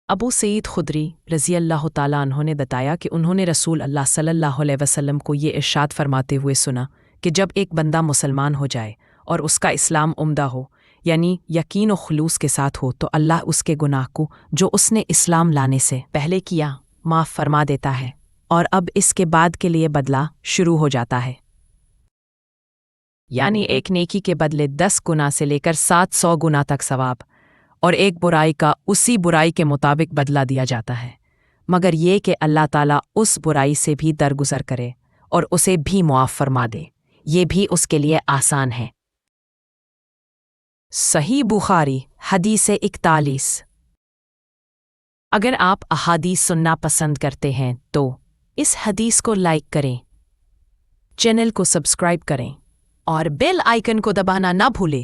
ابو سعید خدری رضی اللہ تعالیٰ عنہ نے بتایا کہ انہوں نے رسول اللہ صلی اللہ علیہ وسلم کو یہ ارشاد فرماتے ہوئے سنا کہ جب ایک بندہ مسلمان ہو جائے اور اس کا اسلام عمدہ ہو، یعنی یقین و خلوص کے ساتھ ہو، تو اللہ اس کے گناہ کو جو اس نے اسلام لانے سے پہلے کیا معاف فرما دیتا ہے، اور اب اس کے بعد کے لیے بدلہ شروع ہو جاتا ہے۔ یعنی ایک نیکی کے بدلے 10 گنا سے لے کر 700 گنا تک ثواب، اور ایک برائی کا اسی برائی کے مطابق بدلہ دیا جاتا ہے، مگر یہ کہ اللہ تعالیٰ اس برائی سے بھی درگزر کرے اور اسے بھی معاف فرما دے، یہ بھی اس کے لیے آسان ہے۔ صحیح بخاری حدیث 41۔ اگر آپ احادیث سننا پسند کرتے ہیں تو اس حدیث کو لائک کریں، چینل کو سبسکرائب کریں اور بیل آئیکن کو دبانا نہ بھولیں۔